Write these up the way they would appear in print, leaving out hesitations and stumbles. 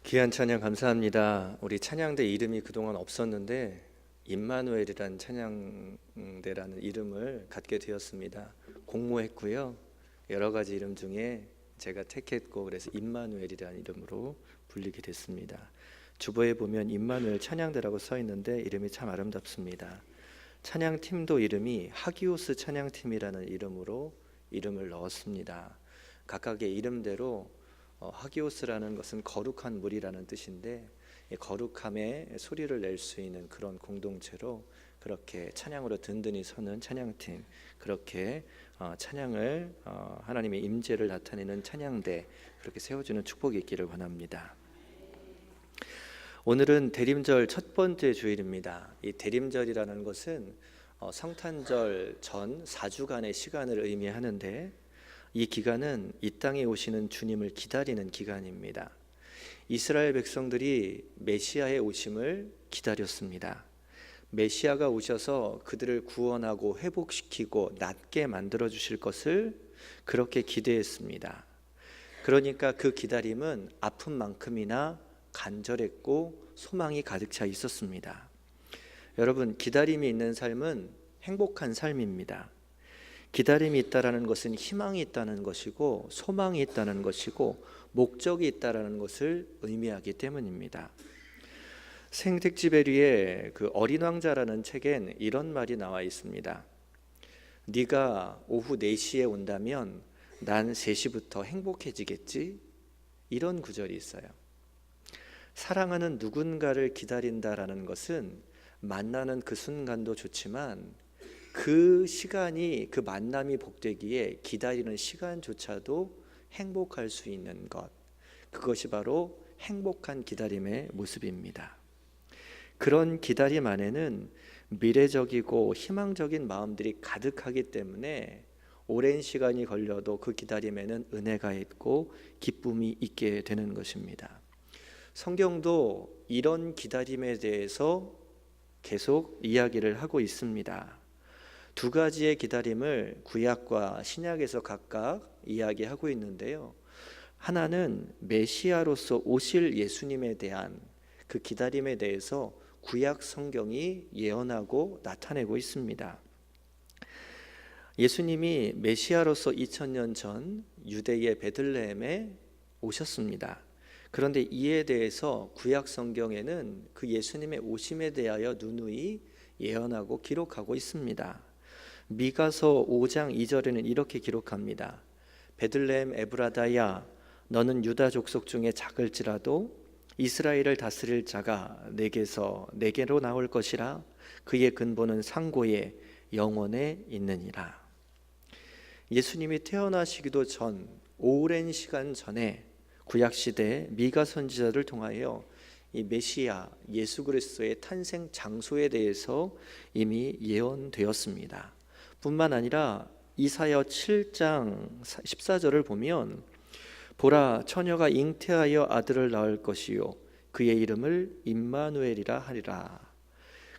귀한 찬양 감사합니다. 우리 찬양대 이름이 그동안 없었는데 임마누엘이란 찬양대라는 이름을 갖게 되었습니다. 공모했고요. 여러 가지 이름 중에 제가 택했고 그래서 임마누엘이라는 이름으로 불리게 됐습니다. 주보에 보면 임마누엘 찬양대라고 써 있는데 이름이 참 아름답습니다. 찬양팀도 이름이 하기오스 찬양팀이라는 이름으로 이름을 넣었습니다. 각각의 이름대로 하기오스라는 것은 거룩한 물이라는 뜻인데 거룩함에 소리를 낼 수 있는 그런 공동체로 그렇게 찬양으로 든든히 서는 찬양팀, 그렇게 찬양을 하나님의 임재를 나타내는 찬양대, 그렇게 세워주는 축복이 있기를 원합니다. 오늘은 대림절 첫 번째 주일입니다. 이 대림절이라는 것은 성탄절 전 4주간의 시간을 의미하는데 이 기간은 이 땅에 오시는 주님을 기다리는 기간입니다. 이스라엘 백성들이 메시아의 오심을 기다렸습니다. 메시아가 오셔서 그들을 구원하고 회복시키고 낫게 만들어 주실 것을 그렇게 기대했습니다. 그러니까 그 기다림은 아픔만큼이나 간절했고 소망이 가득 차 있었습니다. 여러분, 기다림이 있는 삶은 행복한 삶입니다. 기다림이 있다라는 것은 희망이 있다는 것이고 소망이 있다는 것이고 목적이 있다라는 것을 의미하기 때문입니다. 생텍쥐베리의 그 어린 왕자라는 책엔 이런 말이 나와 있습니다. 네가 오후 4시에 온다면 난 3시부터 행복해지겠지? 이런 구절이 있어요. 사랑하는 누군가를 기다린다라는 것은 만나는 그 순간도 좋지만 그 시간이, 그 만남이 복되기에 기다리는 시간조차도 행복할 수 있는 것, 그것이 바로 행복한 기다림의 모습입니다. 그런 기다림 안에는 미래적이고 희망적인 마음들이 가득하기 때문에 오랜 시간이 걸려도 그 기다림에는 은혜가 있고 기쁨이 있게 되는 것입니다. 성경도 이런 기다림에 대해서 계속 이야기를 하고 있습니다. 두 가지의 기다림을 구약과 신약에서 각각 이야기하고 있는데요. 하나는 메시아로서 오실 예수님에 대한 그 기다림에 대해서 구약 성경이 예언하고 나타내고 있습니다. 예수님이 메시아로서 2000년 전 유대의 베들레헴에 오셨습니다. 그런데 이에 대해서 구약 성경에는 그 예수님의 오심에 대하여 누누이 예언하고 기록하고 있습니다. 미가서 5장 2절에는 이렇게 기록합니다. 베들레헴 에브라다야, 너는 유다 족속 중에 작을지라도 이스라엘을 다스릴 자가 내게로 나올 것이라. 그의 근본은 상고에 영원에 있느니라. 예수님이 태어나시기도 전 오랜 시간 전에 구약시대 미가 선지자를 통하여 이 메시아 예수 그리스도의 탄생 장소에 대해서 이미 예언되었습니다. 뿐만 아니라 이사야 7장 14절을 보면 보라, 처녀가 잉태하여 아들을 낳을 것이요 그의 이름을 임마누엘이라 하리라.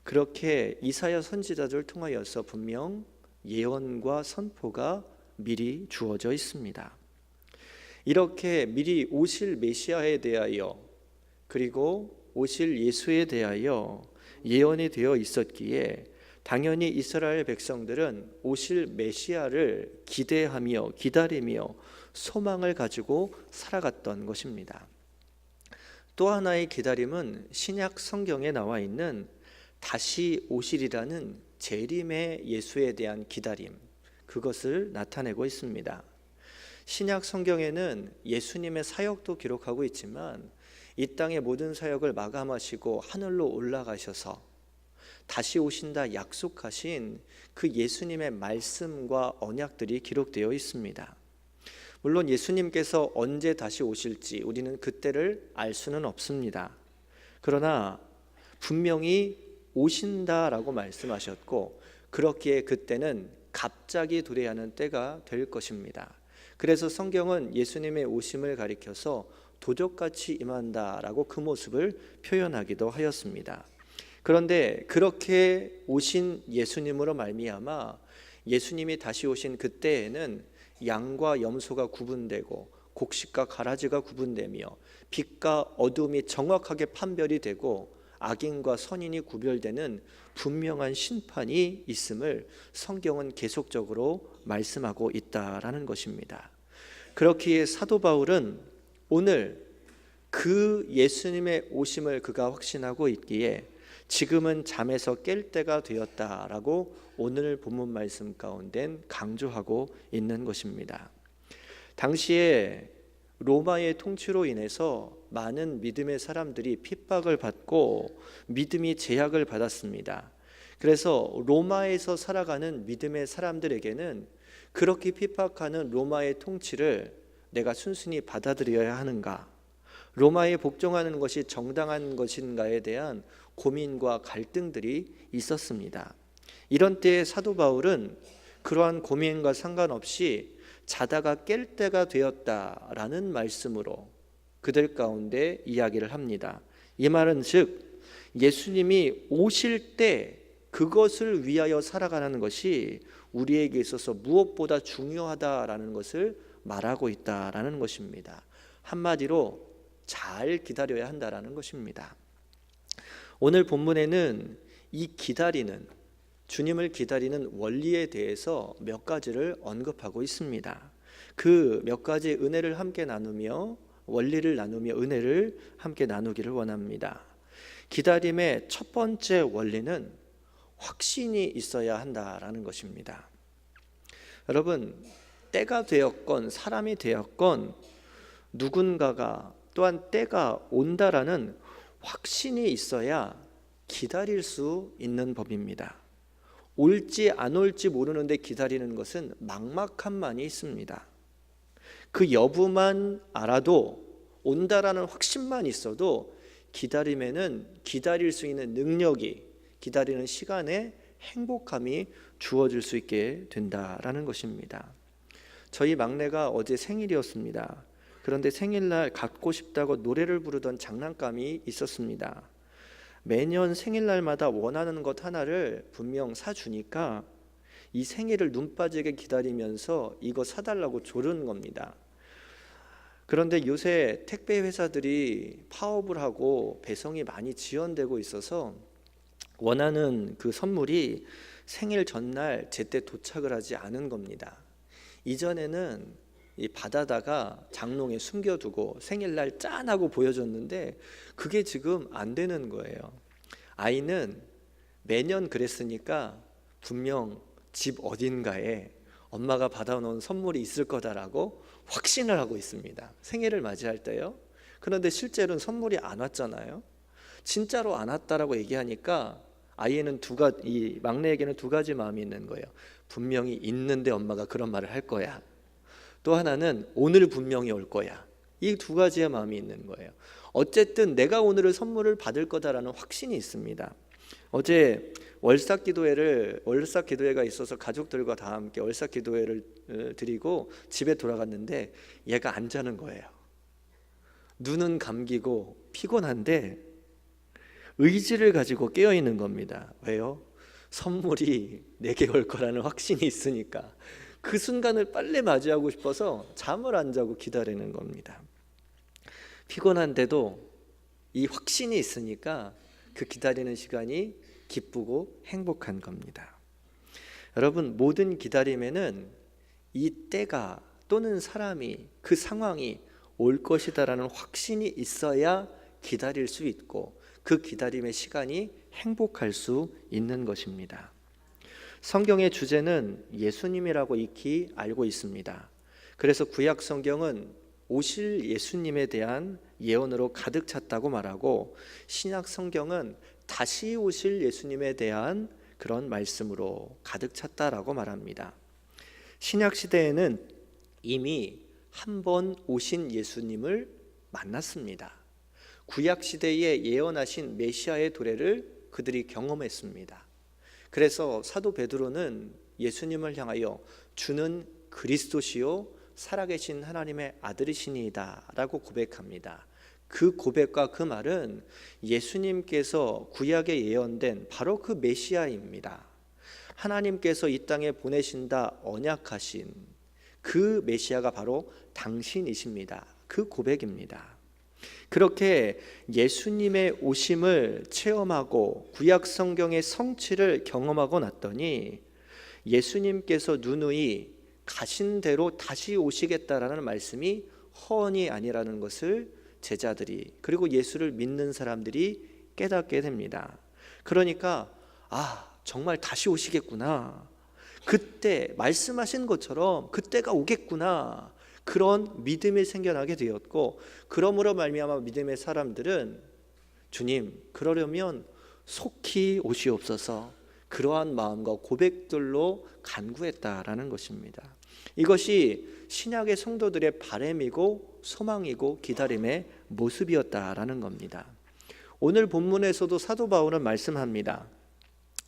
그렇게 이사야 선지자를 통하여서 분명 예언과 선포가 미리 주어져 있습니다. 이렇게 미리 오실 메시아에 대하여 그리고 오실 예수에 대하여 예언이 되어 있었기에 당연히 이스라엘 백성들은 오실 메시아를 기대하며 기다리며 소망을 가지고 살아갔던 것입니다. 또 하나의 기다림은 신약 성경에 나와 있는 다시 오시리라는 재림의 예수에 대한 기다림, 그것을 나타내고 있습니다. 신약 성경에는 예수님의 사역도 기록하고 있지만 이 땅의 모든 사역을 마감하시고 하늘로 올라가셔서 다시 오신다 약속하신 그 예수님의 말씀과 언약들이 기록되어 있습니다. 물론 예수님께서 언제 다시 오실지 우리는 그때를 알 수는 없습니다. 그러나 분명히 오신다라고 말씀하셨고 그렇기에 그때는 갑자기 도래하는 때가 될 것입니다. 그래서 성경은 예수님의 오심을 가리켜서 도적같이 임한다라고 그 모습을 표현하기도 하였습니다. 그런데 그렇게 오신 예수님으로 말미암아 예수님이 다시 오신 그때에는 양과 염소가 구분되고 곡식과 가라지가 구분되며 빛과 어둠이 정확하게 판별이 되고 악인과 선인이 구별되는 분명한 심판이 있음을 성경은 계속적으로 말씀하고 있다라는 것입니다. 그렇기에 사도 바울은 오늘 그 예수님의 오심을 그가 확신하고 있기에 지금은 잠에서 깰 때가 되었다라고 오늘 본문 말씀 가운데 강조하고 있는 것입니다. 당시에 로마의 통치로 인해서 많은 믿음의 사람들이 핍박을 받고 믿음이 제약을 받았습니다. 그래서 로마에서 살아가는 믿음의 사람들에게는 그렇게 핍박하는 로마의 통치를 내가 순순히 받아들여야 하는가, 로마에 복종하는 것이 정당한 것인가에 대한 고민과 갈등들이 있었습니다. 이런 때에 사도 바울은 그러한 고민과 상관없이 자다가 깰 때가 되었다라는 말씀으로 그들 가운데 이야기를 합니다. 이 말은 즉 예수님이 오실 때 그것을 위하여 살아가는 것이 우리에게 있어서 무엇보다 중요하다라는 것을 말하고 있다라는 것입니다. 한마디로 잘 기다려야 한다라는 것입니다. 오늘 본문에는 이 기다리는, 주님을 기다리는 원리에 대해서 몇 가지를 언급하고 있습니다. 그 몇 가지 은혜를 함께 나누며, 원리를 나누며 은혜를 함께 나누기를 원합니다. 기다림의 첫 번째 원리는 확신이 있어야 한다라는 것입니다. 여러분, 때가 되었건 사람이 되었건 누군가가 또한 때가 온다라는 확신이 있어야 기다릴 수 있는 법입니다. 올지 안 올지 모르는데 기다리는 것은 막막함만이 있습니다. 그 여부만 알아도, 온다라는 확신만 있어도 기다림에는 기다릴 수 있는 능력이, 기다리는 시간에 행복함이 주어질 수 있게 된다라는 것입니다. 저희 막내가 어제 생일이었습니다. 그런데 생일날 갖고 싶다고 노래를 부르던 장난감이 있었습니다. 매년 생일날마다 원하는 것 하나를 분명 사주니까 이 생일을 눈 빠지게 기다리면서 이거 사달라고 조르는 겁니다. 그런데 요새 택배 회사들이 파업을 하고 배송이 많이 지연되고 있어서 원하는 그 선물이 생일 전날 제때 도착을 하지 않은 겁니다. 이전에는 이 받아다가 장롱에 숨겨두고 생일날 짠하고 보여줬는데 그게 지금 안 되는 거예요. 아이는 매년 그랬으니까 분명 집 어딘가에 엄마가 받아놓은 선물이 있을 거다라고 확신을 하고 있습니다. 생일을 맞이할 때요. 그런데 실제로는 선물이 안 왔잖아요. 진짜로 안 왔다라고 얘기하니까 아이는 이 막내에게는 두 가지 마음이 있는 거예요. 분명히 있는데 엄마가 그런 말을 할 거야. 또 하나는 오늘 분명히 올 거야. 이 두 가지의 마음이 있는 거예요. 어쨌든 내가 오늘을 선물을 받을 거다라는 확신이 있습니다. 어제 월삭 기도회가 있어서 가족들과 다 함께 월삭 기도회를 드리고 집에 돌아갔는데 얘가 안 자는 거예요. 눈은 감기고 피곤한데 의지를 가지고 깨어 있는 겁니다. 왜요? 선물이 내게 올 거라는 확신이 있으니까. 그 순간을 빨리 맞이하고 싶어서 잠을 안 자고 기다리는 겁니다. 피곤한데도 이 확신이 있으니까 그 기다리는 시간이 기쁘고 행복한 겁니다. 여러분, 모든 기다림에는 이 때가 또는 사람이, 그 상황이 올 것이다라는 확신이 있어야 기다릴 수 있고 그 기다림의 시간이 행복할 수 있는 것입니다. 성경의 주제는 예수님이라고 익히 알고 있습니다. 그래서 구약 성경은 오실 예수님에 대한 예언으로 가득 찼다고 말하고 신약 성경은 다시 오실 예수님에 대한 그런 말씀으로 가득 찼다라고 말합니다. 신약 시대에는 이미 한 번 오신 예수님을 만났습니다. 구약 시대에 예언하신 메시아의 도래를 그들이 경험했습니다. 그래서 사도 베드로는 예수님을 향하여 주는 그리스도시요 살아계신 하나님의 아들이시니이다 라고 고백합니다. 그 고백과 그 말은 예수님께서 구약에 예언된 바로 그 메시아입니다. 하나님께서 이 땅에 보내신다 언약하신 그 메시아가 바로 당신이십니다. 그 고백입니다. 그렇게 예수님의 오심을 체험하고 구약 성경의 성취를 경험하고 났더니 예수님께서 누누이 가신 대로 다시 오시겠다라는 말씀이 허언이 아니라는 것을 제자들이, 그리고 예수를 믿는 사람들이 깨닫게 됩니다. 그러니까 정말 다시 오시겠구나, 그때 말씀하신 것처럼 그때가 오겠구나, 그런 믿음이 생겨나게 되었고, 그러므로 말미암아 믿음의 사람들은 주님, 그러려면 속히 오시옵소서, 그러한 마음과 고백들로 간구했다라는 것입니다. 이것이 신약의 성도들의 바람이고 소망이고 기다림의 모습이었다라는 겁니다. 오늘 본문에서도 사도 바울은 말씀합니다.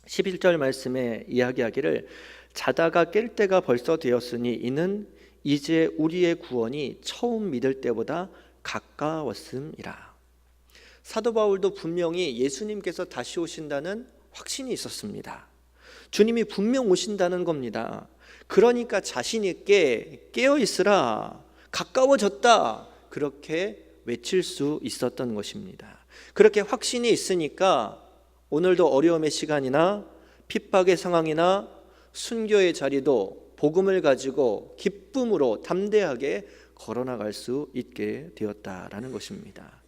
11절 말씀에 이야기하기를 자다가 깰 때가 벌써 되었으니 이는 이제 우리의 구원이 처음 믿을 때보다 가까웠음이라. 사도 바울도 분명히 예수님께서 다시 오신다는 확신이 있었습니다. 주님이 분명 오신다는 겁니다. 그러니까 자신 있게 깨어 있으라, 가까워졌다, 그렇게 외칠 수 있었던 것입니다. 그렇게 확신이 있으니까 오늘도 어려움의 시간이나 핍박의 상황이나 순교의 자리도 복음을 가지고 기쁨으로 담대하게 걸어나갈 수 있게 되었다라는 것입니다.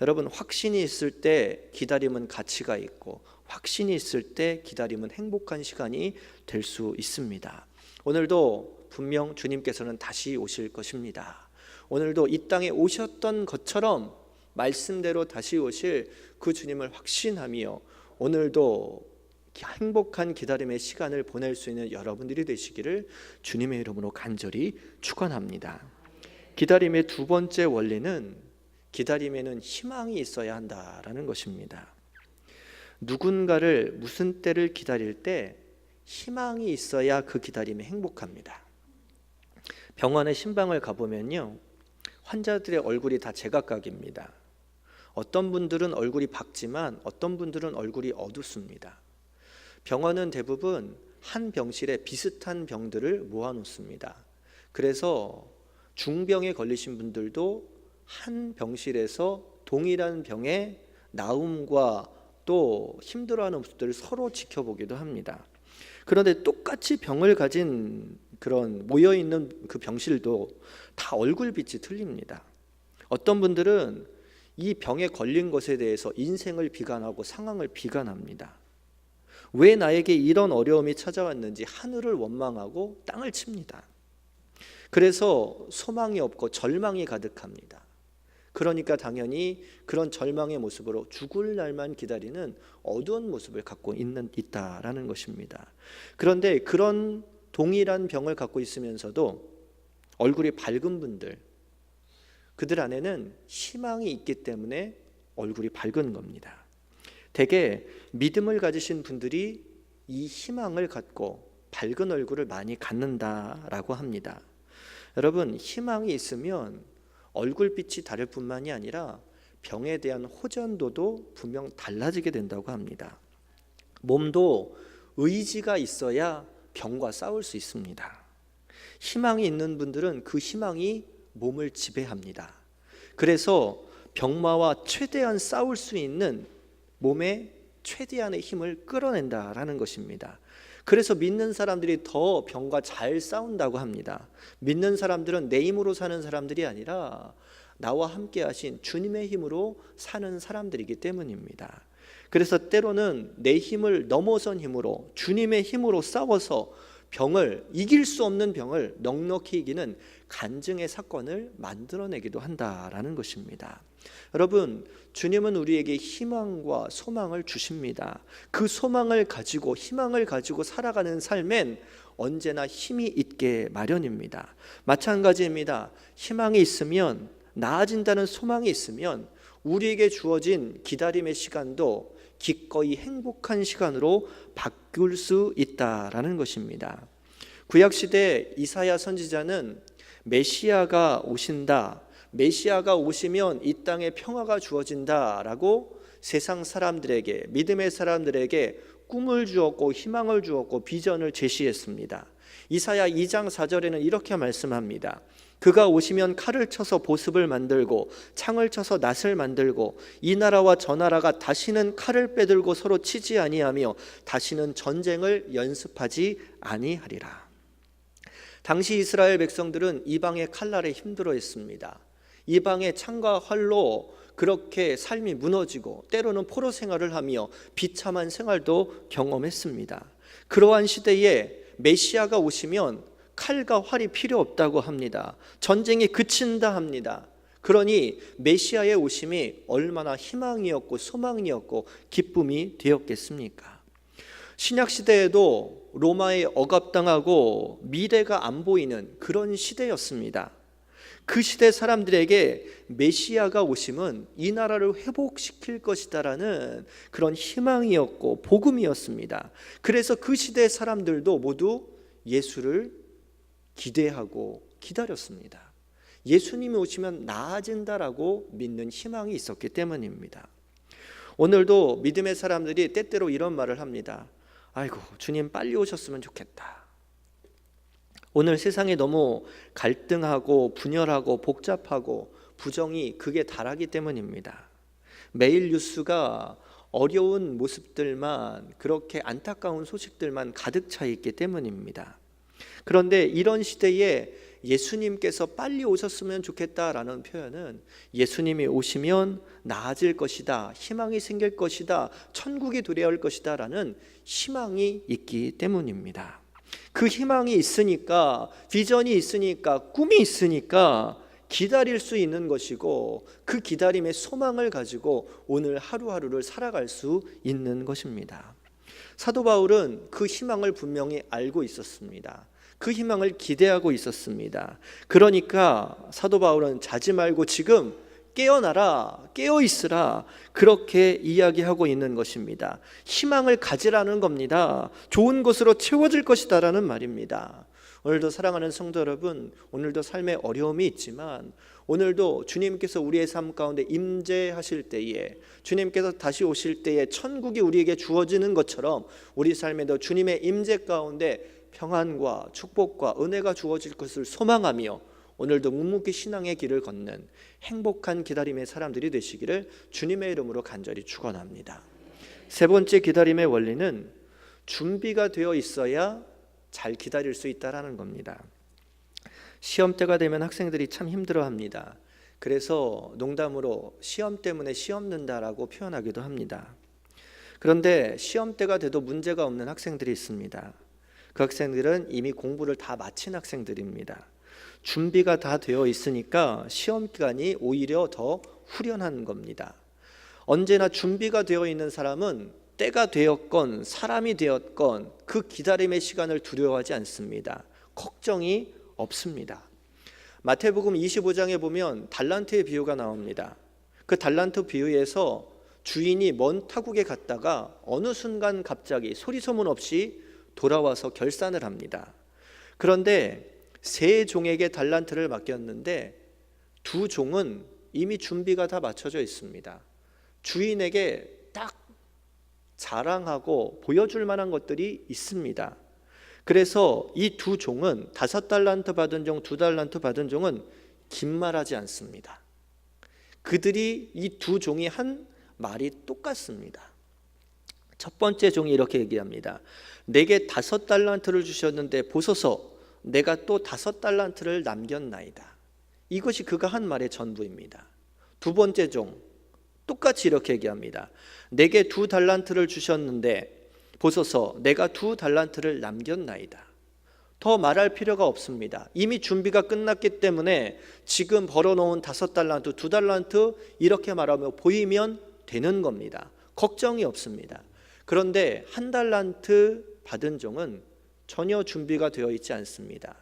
여러분, 확신이 있을 때 기다림은 가치가 있고, 확신이 있을 때 기다림은 행복한 시간이 될 수 있습니다. 오늘도 분명 주님께서는 다시 오실 것입니다. 오늘도 이 땅에 오셨던 것처럼 말씀대로 다시 오실 그 주님을 확신하며 오늘도 행복한 기다림의 시간을 보낼 수 있는 여러분들이 되시기를 주님의 이름으로 간절히 축원합니다. 기다림의 두 번째 원리는 기다림에는 희망이 있어야 한다라는 것입니다. 누군가를 무슨 때를 기다릴 때 희망이 있어야 그 기다림이 행복합니다. 병원에 신방을 가보면요, 환자들의 얼굴이 다 제각각입니다. 어떤 분들은 얼굴이 밝지만 어떤 분들은 얼굴이 어둡습니다. 병원은 대부분 한 병실에 비슷한 병들을 모아놓습니다. 그래서 중병에 걸리신 분들도 한 병실에서 동일한 병의 나음과 또 힘들어하는 모습들을 서로 지켜보기도 합니다. 그런데 똑같이 병을 가진 그런 모여있는 그 병실도 다 얼굴빛이 틀립니다. 어떤 분들은 이 병에 걸린 것에 대해서 인생을 비관하고 상황을 비관합니다. 왜 나에게 이런 어려움이 찾아왔는지 하늘을 원망하고 땅을 칩니다. 그래서 소망이 없고 절망이 가득합니다. 그러니까 당연히 그런 절망의 모습으로 죽을 날만 기다리는 어두운 모습을 갖고 있다라는 것입니다. 그런데 그런 동일한 병을 갖고 있으면서도 얼굴이 밝은 분들, 그들 안에는 희망이 있기 때문에 얼굴이 밝은 겁니다. 대개 믿음을 가지신 분들이 이 희망을 갖고 밝은 얼굴을 많이 갖는다라고 합니다. 여러분, 희망이 있으면 얼굴빛이 다를 뿐만이 아니라 병에 대한 호전도도 분명 달라지게 된다고 합니다. 몸도 의지가 있어야 병과 싸울 수 있습니다. 희망이 있는 분들은 그 희망이 몸을 지배합니다. 그래서 병마와 최대한 싸울 수 있는 몸의 최대한의 힘을 끌어낸다라는 것입니다. 그래서 믿는 사람들이 더 병과 잘 싸운다고 합니다. 믿는 사람들은 내 힘으로 사는 사람들이 아니라 나와 함께 하신 주님의 힘으로 사는 사람들이기 때문입니다. 그래서 때로는 내 힘을 넘어선 힘으로, 주님의 힘으로 싸워서 병을, 이길 수 없는 병을 넉넉히 이기는 간증의 사건을 만들어내기도 한다라는 것입니다. 여러분, 주님은 우리에게 희망과 소망을 주십니다. 그 소망을 가지고, 희망을 가지고 살아가는 삶엔 언제나 힘이 있게 마련입니다. 마찬가지입니다. 희망이 있으면, 나아진다는 소망이 있으면 우리에게 주어진 기다림의 시간도 기꺼이 행복한 시간으로 바꿀 수 있다라는 것입니다. 구약시대 이사야 선지자는 메시아가 오신다, 메시아가 오시면 이 땅에 평화가 주어진다라고 세상 사람들에게, 믿음의 사람들에게 꿈을 주었고 희망을 주었고 비전을 제시했습니다. 이사야 2장 4절에는 이렇게 말씀합니다. 그가 오시면 칼을 쳐서 보습을 만들고 창을 쳐서 낫을 만들고 이 나라와 저 나라가 다시는 칼을 빼들고 서로 치지 아니하며 다시는 전쟁을 연습하지 아니하리라. 당시 이스라엘 백성들은 이방의 칼날에 힘들어했습니다. 이방의 창과 활로 그렇게 삶이 무너지고 때로는 포로 생활을 하며 비참한 생활도 경험했습니다. 그러한 시대에 메시아가 오시면 칼과 활이 필요 없다고 합니다. 전쟁이 그친다 합니다. 그러니 메시아의 오심이 얼마나 희망이었고 소망이었고 기쁨이 되었겠습니까? 신약 시대에도 로마에 억압당하고 미래가 안 보이는 그런 시대였습니다. 그 시대 사람들에게 메시아가 오심은 이 나라를 회복시킬 것이다라는 그런 희망이었고 복음이었습니다. 그래서 그 시대 사람들도 모두 예수를 기대하고 기다렸습니다. 예수님이 오시면 나아진다라고 믿는 희망이 있었기 때문입니다. 오늘도 믿음의 사람들이 때때로 이런 말을 합니다. 아이고, 주님 빨리 오셨으면 좋겠다. 오늘 세상이 너무 갈등하고 분열하고 복잡하고 부정이 극에 달하기 때문입니다. 매일 뉴스가 어려운 모습들만, 그렇게 안타까운 소식들만 가득 차 있기 때문입니다. 그런데 이런 시대에 예수님께서 빨리 오셨으면 좋겠다라는 표현은 예수님이 오시면 나아질 것이다, 희망이 생길 것이다, 천국이 도래할 것이다 라는 희망이 있기 때문입니다. 그 희망이 있으니까, 비전이 있으니까, 꿈이 있으니까 기다릴 수 있는 것이고, 그 기다림의 소망을 가지고 오늘 하루하루를 살아갈 수 있는 것입니다. 사도 바울은 그 희망을 분명히 알고 있었습니다. 그 희망을 기대하고 있었습니다. 그러니까 사도 바울은 자지 말고 지금 깨어나라, 깨어있으라, 그렇게 이야기하고 있는 것입니다. 희망을 가지라는 겁니다. 좋은 것으로 채워질 것이다 라는 말입니다. 오늘도 사랑하는 성도 여러분, 오늘도 삶에 어려움이 있지만 오늘도 주님께서 우리의 삶 가운데 임재하실 때에, 주님께서 다시 오실 때에 천국이 우리에게 주어지는 것처럼 우리 삶에도 주님의 임재 가운데 평안과 축복과 은혜가 주어질 것을 소망하며 오늘도 묵묵히 신앙의 길을 걷는 행복한 기다림의 사람들이 되시기를 주님의 이름으로 간절히 축원합니다. 세 번째 기다림의 원리는 준비가 되어 있어야 잘 기다릴 수 있다라는 겁니다. 시험 때가 되면 학생들이 참 힘들어합니다. 그래서 농담으로 시험 때문에 시험 는다라고 표현하기도 합니다. 그런데 시험 때가 돼도 문제가 없는 학생들이 있습니다. 그 학생들은 이미 공부를 다 마친 학생들입니다. 준비가 다 되어 있으니까 시험 기간이 오히려 더 후련한 겁니다. 언제나 준비가 되어 있는 사람은 때가 되었건 사람이 되었건 그 기다림의 시간을 두려워하지 않습니다. 걱정이 없습니다. 마태복음 25장에 보면 달란트의 비유가 나옵니다. 그 달란트 비유에서 주인이 먼 타국에 갔다가 어느 순간 갑자기 소리 소문 없이 돌아와서 결산을 합니다. 그런데 세 종에게 달란트를 맡겼는데 두 종은 이미 준비가 다 맞춰져 있습니다. 주인에게 딱 자랑하고 보여줄 만한 것들이 있습니다. 그래서 이 두 종은 5달란트 받은 종, 2달란트 받은 종은 긴말하지 않습니다. 그들이 이 두 종이 한 말이 똑같습니다. 첫 번째 종이 이렇게 얘기합니다. 내게 5달란트를 주셨는데 보소서, 내가 또 5달란트를 남겼나이다. 이것이 그가 한 말의 전부입니다. 두 번째 종 똑같이 이렇게 얘기합니다. 내게 2달란트를 주셨는데 보소서, 내가 2달란트를 남겼나이다. 더 말할 필요가 없습니다. 이미 준비가 끝났기 때문에 지금 벌어놓은 5달란트, 2달란트 이렇게 말하며 보이면 되는 겁니다. 걱정이 없습니다. 그런데 1달란트 받은 종은 전혀 준비가 되어 있지 않습니다.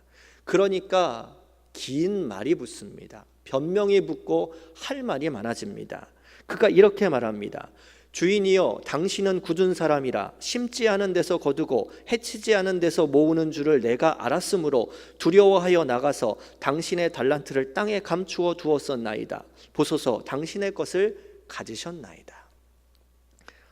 그러니까 긴 말이 붙습니다. 변명이 붙고 할 말이 많아집니다. 그가 이렇게 말합니다. 주인이여, 당신은 굳은 사람이라 심지 않은 데서 거두고 해치지 않은 데서 모으는 줄을 내가 알았으므로 두려워하여 나가서 당신의 달란트를 땅에 감추어 두었었나이다. 보소서, 당신의 것을 가지셨나이다.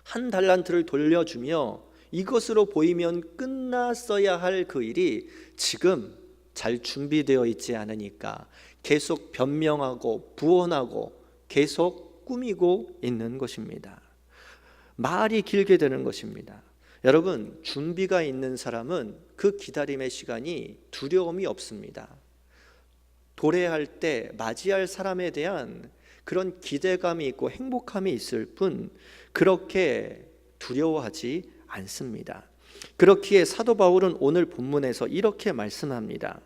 1달란트를 돌려주며 이것으로 보이면 끝났어야 할 그 일이 지금 잘 준비되어 있지 않으니까 계속 변명하고 부언하고 계속 꾸미고 있는 것입니다. 말이 길게 되는 것입니다. 여러분, 준비가 있는 사람은 그 기다림의 시간이 두려움이 없습니다. 도래할 때 맞이할 사람에 대한 그런 기대감이 있고 행복함이 있을 뿐 그렇게 두려워하지 않습니다. 그렇기에 사도 바울은 오늘 본문에서 이렇게 말씀합니다.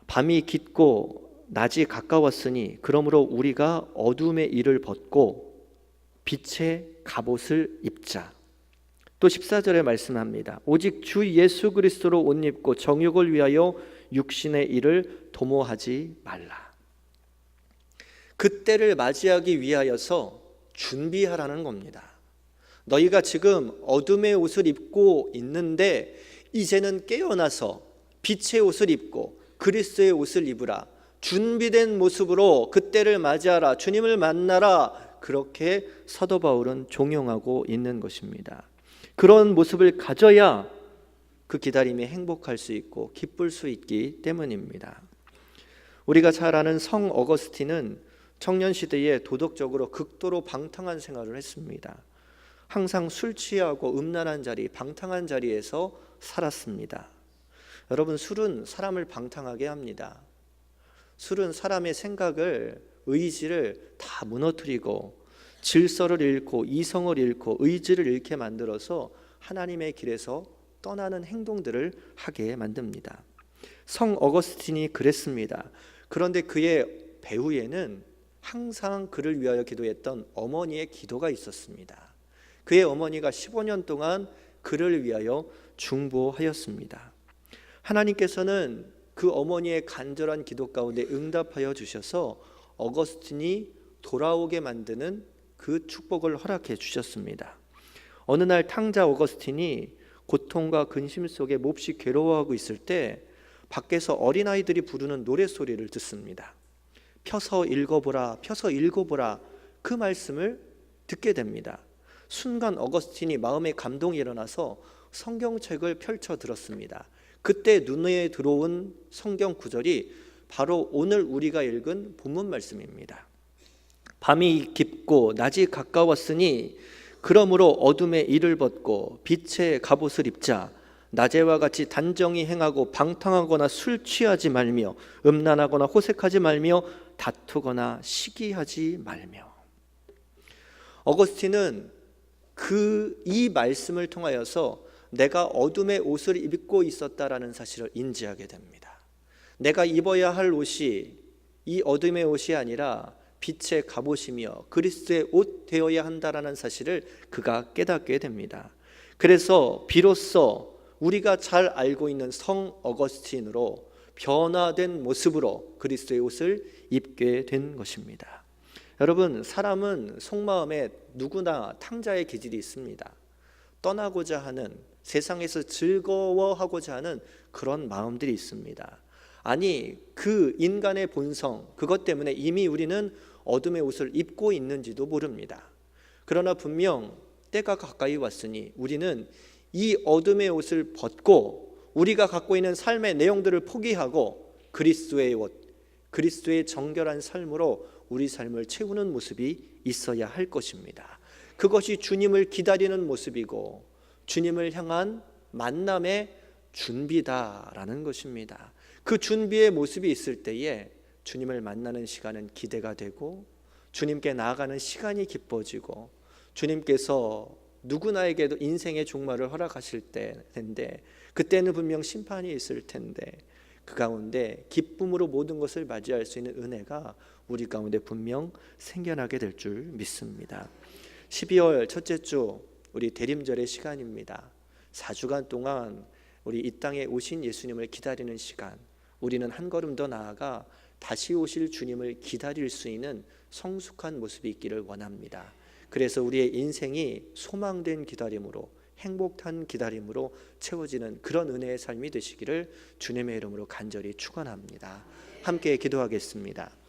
밤이 깊고 낮이 가까웠으니 그러므로 우리가 어둠의 일을 벗고 빛의 갑옷을 입자. 또 14절에 말씀합니다. 오직 주 예수 그리스도로 옷 입고 정욕을 위하여 육신의 일을 도모하지 말라. 그때를 맞이하기 위하여서 준비하라는 겁니다. 너희가 지금 어둠의 옷을 입고 있는데 이제는 깨어나서 빛의 옷을 입고 그리스도의 옷을 입으라. 준비된 모습으로 그때를 맞이하라. 주님을 만나라. 그렇게 사도 바울은 종용하고 있는 것입니다. 그런 모습을 가져야 그 기다림이 행복할 수 있고 기쁠 수 있기 때문입니다. 우리가 잘 아는 성 어거스틴은 청년 시대에 도덕적으로 극도로 방탕한 생활을 했습니다. 항상 술 취하고 음란한 자리, 방탕한 자리에서 살았습니다. 여러분, 술은 사람을 방탕하게 합니다. 술은 사람의 생각을, 의지를 다 무너뜨리고 질서를 잃고 이성을 잃고 의지를 잃게 만들어서 하나님의 길에서 떠나는 행동들을 하게 만듭니다. 성 어거스틴이 그랬습니다. 그런데 그의 배후에는 항상 그를 위하여 기도했던 어머니의 기도가 있었습니다. 그의 어머니가 15년 동안 그를 위하여 중보하였습니다. 하나님께서는 그 어머니의 간절한 기도 가운데 응답하여 주셔서 어거스틴이 돌아오게 만드는 그 축복을 허락해 주셨습니다. 어느 날 탕자 어거스틴이 고통과 근심 속에 몹시 괴로워하고 있을 때 밖에서 어린아이들이 부르는 노랫소리를 듣습니다. 펴서 읽어보라, 펴서 읽어보라, 그 말씀을 듣게 됩니다. 순간 어거스틴이 마음에 감동이 일어나서 성경책을 펼쳐 들었습니다. 그때 눈에 들어온 성경 구절이 바로 오늘 우리가 읽은 본문 말씀입니다. 밤이 깊고 낮이 가까웠으니 그러므로 어둠의 일을 벗고 빛의 갑옷을 입자. 낮에와 같이 단정히 행하고 방탕하거나 술 취하지 말며 음란하거나 호색하지 말며 다투거나 시기하지 말며. 어거스틴은 이 말씀을 통하여서 내가 어둠의 옷을 입고 있었다라는 사실을 인지하게 됩니다. 내가 입어야 할 옷이 이 어둠의 옷이 아니라 빛의 갑옷이며 그리스도의 옷 되어야 한다라는 사실을 그가 깨닫게 됩니다. 그래서 비로소 우리가 잘 알고 있는 성 어거스틴으로 변화된 모습으로 그리스도의 옷을 입게 된 것입니다. 여러분, 사람은 속마음에 누구나 탕자의 기질이 있습니다. 떠나고자 하는, 세상에서 즐거워하고자 하는 그런 마음들이 있습니다. 아니, 그 인간의 본성, 그것 때문에 이미 우리는 어둠의 옷을 입고 있는지도 모릅니다. 그러나 분명 때가 가까이 왔으니 우리는 이 어둠의 옷을 벗고 우리가 갖고 있는 삶의 내용들을 포기하고 그리스도의 옷, 그리스도의 정결한 삶으로 우리 삶을 채우는 모습이 있어야 할 것입니다. 그것이 주님을 기다리는 모습이고 주님을 향한 만남의 준비다라는 것입니다. 그 준비의 모습이 있을 때에 주님을 만나는 시간은 기대가 되고 주님께 나아가는 시간이 기뻐지고 주님께서 누구나에게도 인생의 종말을 허락하실 텐데 그때는 분명 심판이 있을 텐데 그 가운데 기쁨으로 모든 것을 맞이할 수 있는 은혜가 우리 가운데 분명 생겨나게 될 줄 믿습니다. 12월 첫째 주 우리 대림절의 시간입니다. 4주간 동안 우리 이 땅에 오신 예수님을 기다리는 시간, 우리는 한 걸음 더 나아가 다시 오실 주님을 기다릴 수 있는 성숙한 모습이 있기를 원합니다. 그래서 우리의 인생이 소망된 기다림으로, 행복한 기다림으로 채워지는 그런 은혜의 삶이 되시기를 주님의 이름으로 간절히 축원합니다. 함께 기도하겠습니다.